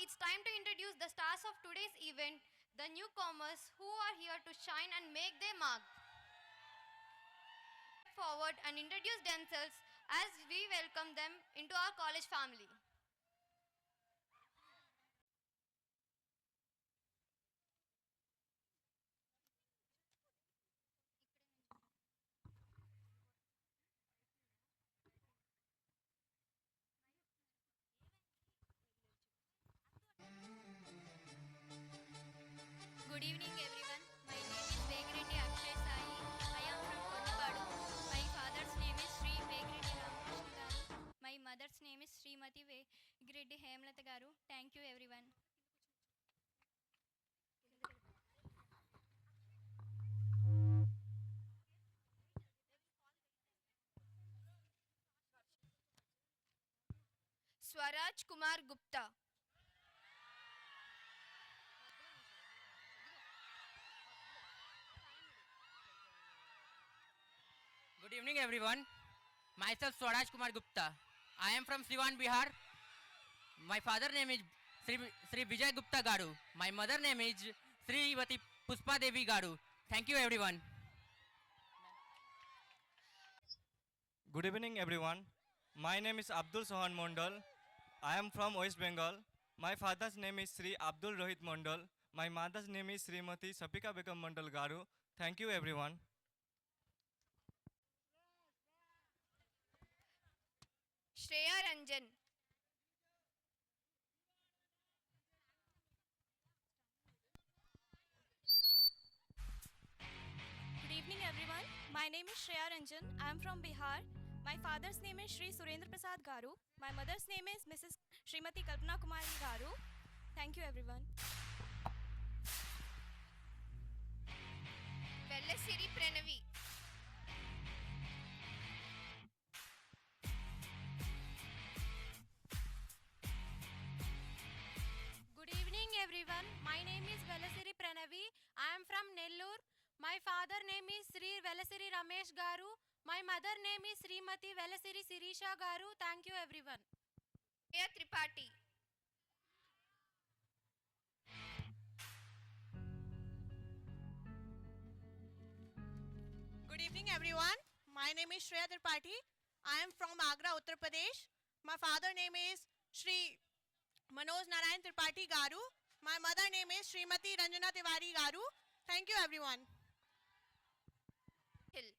it's time to introduce the stars of today's event, the newcomers who are here to shine and make their mark. Forward and introduce themselves as we welcome them into our college family. Good evening, everyone. My name is Vegireddy Akshay Sai. I am from Konnapadu. My father's name is Sri Vegireddy Ramakrishna Garu. My mother's name is Srimati Vegireddy Hemlata Garu. Thank you, everyone. Swaraj Kumar Gupta. Good evening, everyone. Myself Swaraj Kumar Gupta. I am from Siwan, Bihar. My father name is Sri Vijay Gupta Garu. My mother name is Sri Vati Puspa Devi Garu. Thank you, everyone. Good evening, everyone. My name is Abdul Sohan Mondal. I am from West Bengal. My father's name is Sri Abdul Rohit Mondal. My mother's name is Srimati Sapika Begum Mondal Garu. Thank you, everyone. Shreya Ranjan. Good evening, everyone. My name is Shreya Ranjan. I am from Bihar. My father's name is Sri Surendra Prasad Garu. My mother's name is Mrs. Srimati Kalpana Kumari Garu. Thank you, everyone. Vellasiri Pranavi. Good evening, everyone. My name is Velasiri Pranavi. I am from Nellore. My father name is Sri Velasiri Ramesh Garu. My mother name is Srimati Velasiri Sirisha Garu. Thank you, everyone. Priya Tripathi. Good evening, everyone. My name is Shreya Tripathi. I am from Agra, Uttar Pradesh. My father name is Shri Manoj Narayan Tripathi Garu. My mother name is Srimati Ranjana Tiwari Garu. Thank you, everyone. Hill.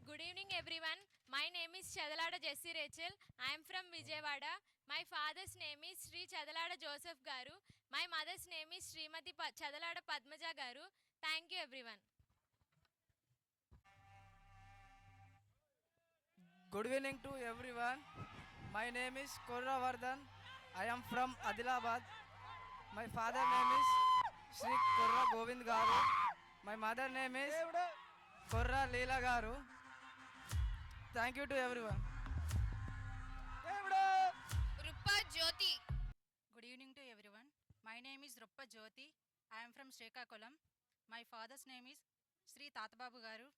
Good evening, everyone. My name is Chadalada Jessi Rachel. I am from Vijayawada. My father's name is Sri Chadalada Joseph Garu. My mother's name is Srimati Chadalada Padmaja Garu. Thank you, everyone. Good evening to everyone. My name is Korra Vardhan. I am from Adilabad. My father name is Sri Korra Govind Garu. My mother name is Korra Leela Garu. Thank you to everyone. Rupa Jyoti. Good evening to everyone. My name is Ruppa Jyoti. I am from Srikakulam. My father's name is Sri Tatababu Garu.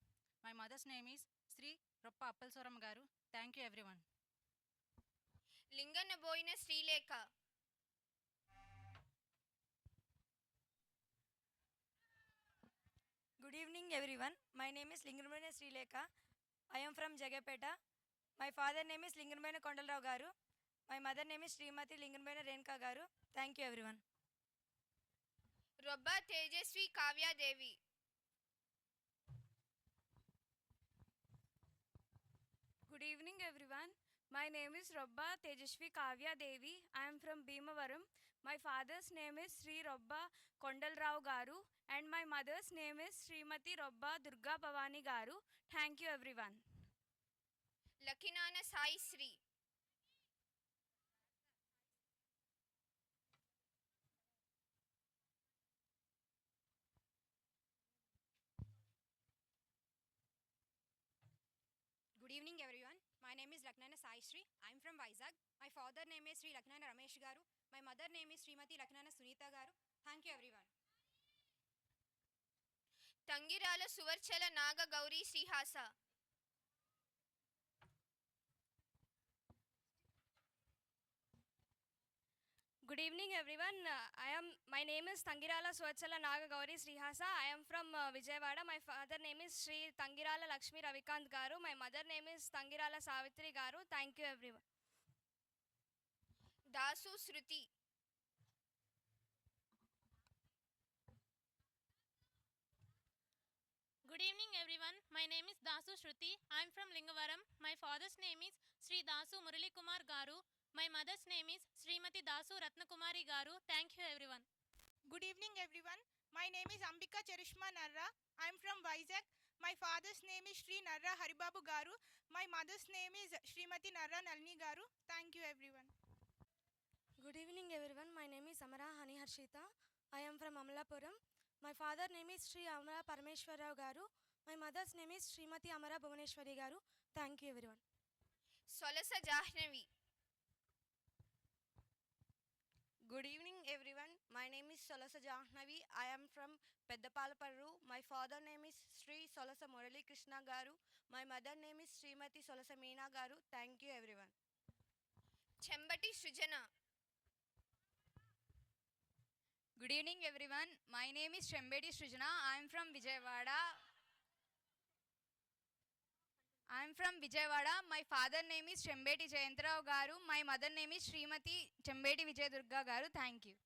My mother's name is Sri Ruppa Appalsuram Garu. Thank you, everyone. Linganaboyina Srilekha. Good evening, everyone. My name is Lingamana Srilekha. I am from Jagapeta. My father name is Lingamana Kondalrao Garu. My mother name is Srimati Lingamana Renka Garu. Thank you, everyone. Robba Tejasvi Kavya Devi. Good evening, everyone. My name is Robba Tejashvi Kavya Devi. I am from Bhimavaram. My father's name is Sri Robba Kondalrao Garu and my mother's name is Srimati Robba Durga Bhavani Garu. Thank you, everyone. Lakinana Sai Sri. Good evening, everyone. My name is Laknana Sai Sri. I am from Vizag. My father name is Sri Laknana Ramesh Garu. My mother name is Srimati Laknana Sunita Garu. Thank you, everyone. Tangirala Suvarchala Naga Gauri Srihasa. Good evening, everyone. My name is Tangirala Swachala Nagagauri Srihasa. I am from Vijayawada. My father name is Sri Tangirala Lakshmi Ravikant Garu. My mother name is Tangirala Savitri Garu. Thank you, everyone. Dasu Shruti. Good evening, everyone. My name is Dasu Shruti. I am from Lingavaram. My father's name is Sri Dasu Murali Kumar Garu. My mother's name is Srimati Dasu Ratnakumari Garu. Thank you, everyone. Good evening, everyone. My name is Ambika Charishma Narra. I am from Vizag. My father's name is Sri Narra Haribabu Garu. My mother's name is Srimati Narra Nalini Garu. Thank you, everyone. Good evening, everyone. My name is Amara Hani Harshita. I am from Amalapuram. My father name is Sri Amara Parameshwarrao Garu. My mother's name is Srimati Amara Bhuvaneshwari Garu. Thank you, everyone. Solasa Jahnavi. Good evening, everyone. My name is Solasa Jahnavi. I am from Peddapalaparru. My father name is Sri Solasa Murali Krishna Garu. My mother name is Srimati Solasa Meena Garu. Thank you, everyone. Chembati Srijana. Good evening, everyone. My name is Chembeti Srijana. I am from Vijayawada. My father name is Chembeti Jayantrao Garu. My mother name is Srimati Chembeti Vijayadurga Garu. Thank you.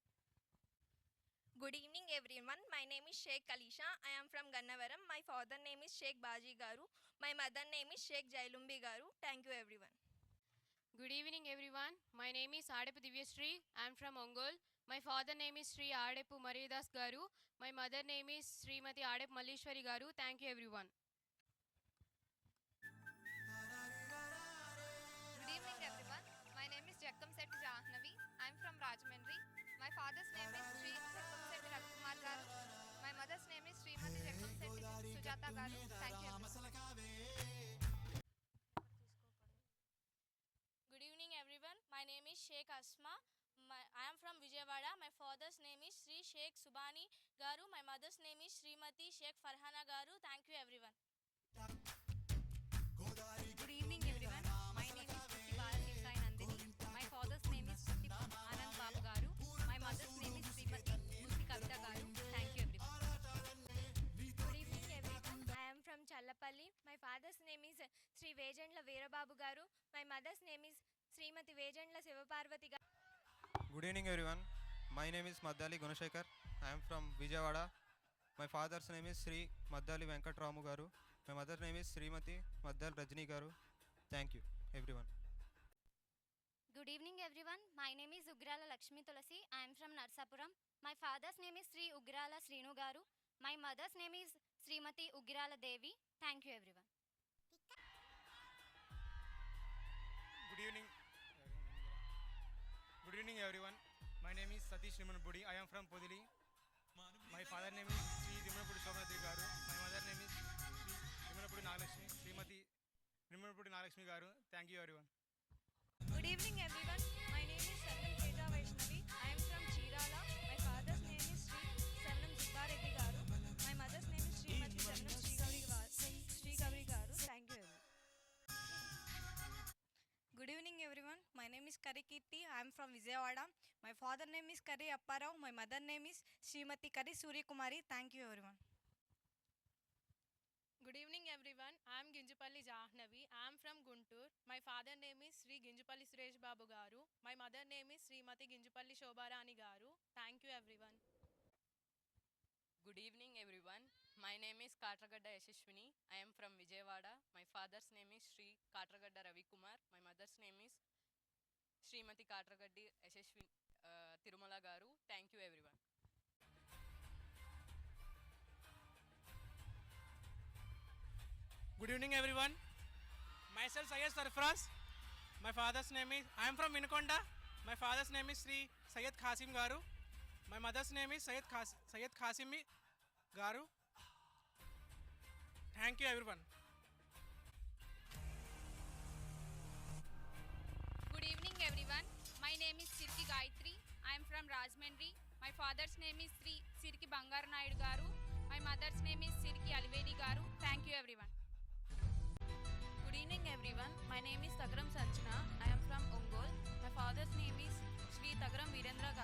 Good evening, everyone. My name is Sheikh Alisha. I am from Gannavaram. My father name is Sheikh Baji Garu. My mother name is Sheikh Jailumbi Garu. Thank you, everyone. Good evening, everyone. My name is Adepu Divyasri. I am from Ongol. My father name is Sri Adepu Maridas Garu. My mother name is Srimati Adepu Malleshwari Garu. Thank you, everyone. Good evening, everyone. My name is Jakkam Setti Jahnavi. I am from Rajahmundry. My father's name is Sri Jakkam Setti Ravikumar Garu. My mother's name is Srimati Jakkam Setti Sujata Garu. Thank you, everyone. Good evening, everyone. My name is Sheikh Asma. I am from Vijayawada. My father's name is Sri Sheikh Subani Garu. My mother's name is Srimati Sheikh Farhana Garu. Thank you, everyone. Good evening, everyone. My name is Putti Balaji Sai Nandini. My father's name is Putti Anand Babu Garu. My mother's name is Srimati Putti Kavita Garu. Thank you, everyone. Good evening, everyone. I am from Challapalli. My father's name is Sri Vejandla Veerababu Garu. My mother's name is Srimati Vejandla Sivaparvati Garu. Good evening, everyone. My name is Maddali Gunashekar. I am from Vijayawada. My father's name is Sri Maddali Venkatramu Garu. My mother's name is Srimati Maddal Rajni Garu. Thank you, everyone. Good evening, everyone. My name is Ugrala Lakshmi Tulasi. I am from Narsapuram. My father's name is Sri Ugrala Srinu Garu. My mother's name is Srimati Ugrala Devi. Thank you, everyone. Good evening. Good evening, everyone. My name is Satish Rimanapudi. I am from Podili. My father name is Sri Rimanapudi Shobhanatri Garu. My mother name is Sri Rimanapudi Nagalakshmi. Srimati Rimanapudi Nagalakshmi Garu. Thank you, everyone. Good evening, everyone. My name is Sarvam Teja Vaishnavi. I am from Chirala. My father's name is Sri Savanam Subbareddy Garu. My mother's name is Srimati Savanam Sri Gauri Garu. Thank you, everyone. Good evening, everyone. My name is Kari Kirti. I am from Vijayawada. My father name is Kari Apparao. My mother name is Srimati Kari Surya Kumari. Thank you, everyone. Good evening, everyone. I am Ginjupalli Jahnavi. I am from Guntur. My father name is Sri Ginjupalli Suresh Babu Garu. My mother name is Srimati Ginjupalli Shobharani Garu. Thank you, everyone. Good evening, everyone. My name is Katragadda Yashashwini. I am from Vijayawada. My father's name is Sri Katragadda Ravi Kumar. My mother's name is Srimati Katragaddi Yashashwini Tirumala Garu. Thank you, everyone. Good evening, everyone. Myself Syed Sarfraz. My father's name is, I am from Vinakonda. My father's name is Sri Syed Khasim Garu. My mother's name is Syed Khasimi Garu. Thank you, everyone. Good evening, everyone. My name is Sirki Gayatri. I am from Rajahmundry. My father's name is Sri Sirki Bangar Naidu Garu. My mother's name is Sirki Alivedi Garu. Thank you, everyone. Good evening, everyone. My name is Tagaram Sanchana. I am from Ongol. My father's name is Sri Tagaram Virendra Garu.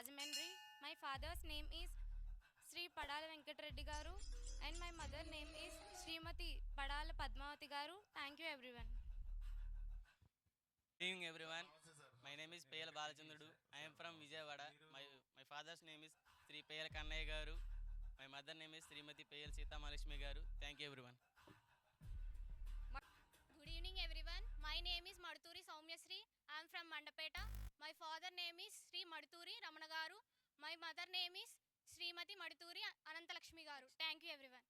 Rajamandri. My father's name is Sri Padala Venkatreddy Garu and my mother name is Srimati Padala Padmavati Garu. Thank you everyone. Good evening everyone. My name is Payal Balachandrudu. I am from Vijayawada. My father's name is Sri Payal Kannaya Garu. My mother name is Srimati Payal Sita Mahalakshmi Garu. Thank you everyone. Good evening everyone. My name is Maduturi Soumyasri. I am from Mandapeta. My father name is Sri Maduturi Ramana Garu. My mother name is Srimati Maduturi Anantalakshmi Garu. Thank you everyone.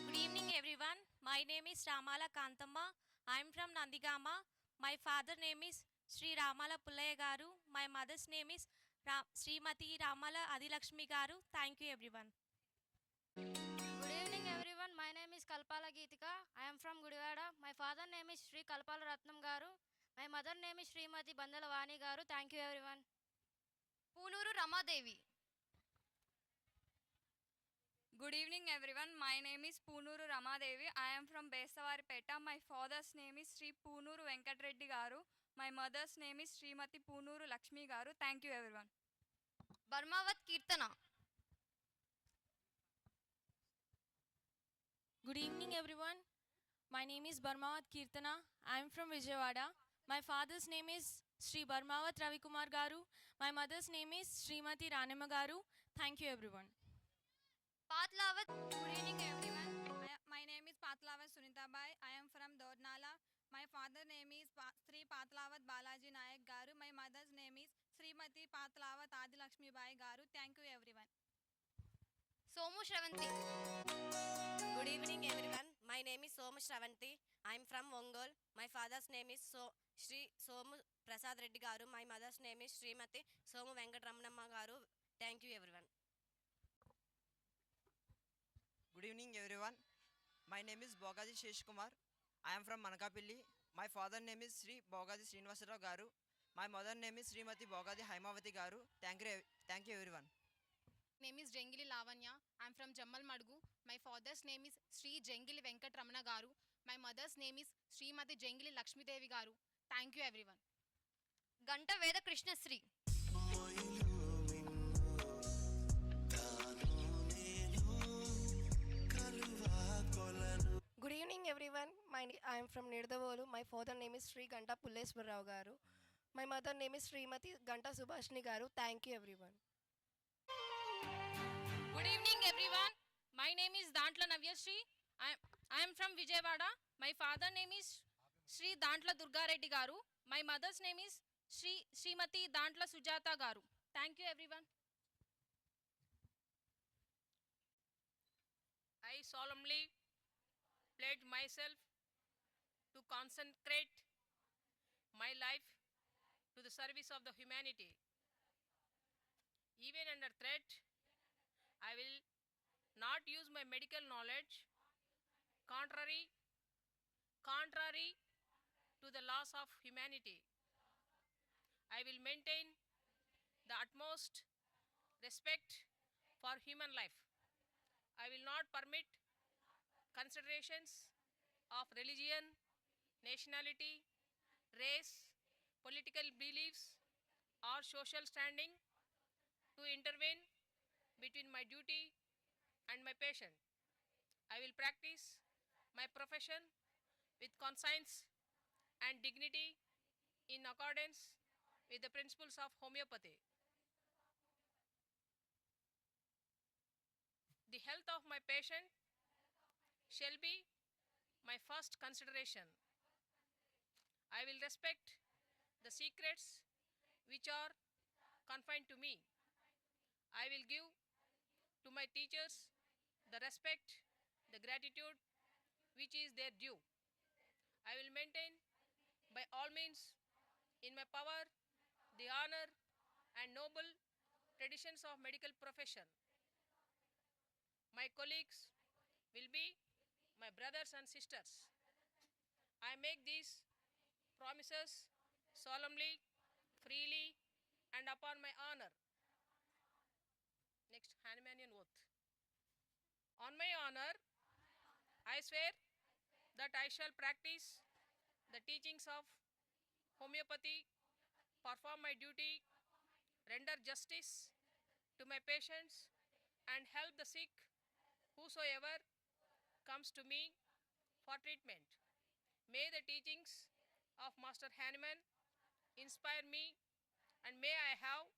Good evening everyone. My name is Ramala Kantamma. I am from Nandigama. My father name is Sri Ramala Pullaya Garu. My mother's name is Srimati Ramala Adilakshmi Garu. Thank you everyone. Good evening everyone. My name is Kalpala Geetika. I am from Gudivada. My father name is Sri Kalpala Ratnam Garu. My mother name is Srimati Bandala Vani Garu. Thank you everyone. Punuru Ramadevi. Good evening everyone. My name is Punuru Ramadevi. I am from Besavaripeta. My father's name is Sri Punuru Venkatreddy Garu. My mother's name is Srimati Punuru Lakshmi Garu. Thank you everyone. Barmavat Kirtana. Good evening everyone. My name is Barmavat Kirtana. I am from Vijayawada. My father's name is Sri Barmavat Ravikumar Garu. My mother's name is Srimati Ranema Garu. Thank you everyone. Patlavat. Good evening everyone. My name is Patlavat Sunita Bai. I am from Dornala. My father name is Sri Patlavat Balaji Nayak Garu. My mother's name is Srimati Patlavat Adilakshmi Bai Garu. Thank you everyone. Somu Shravanti. Good evening everyone. My name is Somu Shravanti. I am from Ongol. My father's name is Sri Somu Prasad Reddy Garu. My mother's name is Srimati Somu Venkatramnamma Garu. Thank you everyone. Good evening everyone. My name is Bogaji Shesh Kumar. I am from Manakapilli. My father name is Sri Bogaji Srinivasarao Garu. My mother name is Srimati Bogaji Haimavati Garu. Thank you everyone. Name is Jengili Lavanya. I am from Jammal Madgu. My father's name is Sri Jengili Venkatramana Garu. My mother's name is Srimati Jengili Lakshmi Devi Garu. Thank you everyone. Ganta Veda Krishna Sri. Good evening everyone. I am from Nidavolu. My father name is Sri Ganta Pulleswarrao Garu. My mother name is Srimati Ganta Subhashini Garu. Thank you everyone. Good evening everyone. My name is Dantla Navyasri. I am from Vijayawada. My father name is Sri Dantla Durga Reddy Garu. My mother's name is Srimati Dantla Sujata Garu. Thank you everyone. I solemnly pledge myself to consecrate my life to the service of the humanity. Even under threat, I will not use my medical knowledge contrary to the laws of humanity. I will maintain the utmost respect for human life. I will not permit considerations of religion, nationality, race, political beliefs, or social standing to intervene between my duty and my passion. I will practice my profession with conscience and dignity in accordance with the principles of homeopathy. The health of my patient shall be my first consideration. I will respect the secrets which are confined to me. I will give to my teachers the respect, the gratitude which is their due. I will maintain by all means in my power the honor and noble traditions of medical profession. My colleagues will be my brothers and sisters. I make these promises solemnly, freely, and upon my honor. Next, Handmaiden oath. On my honor, I swear that I shall practice the teachings of homeopathy perform my duty, render justice to my patients, and help the sick whosoever comes to me for treatment. May the teachings of Master Hahnemann inspire me, and may I have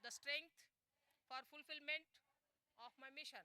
the strength for fulfillment of my mission.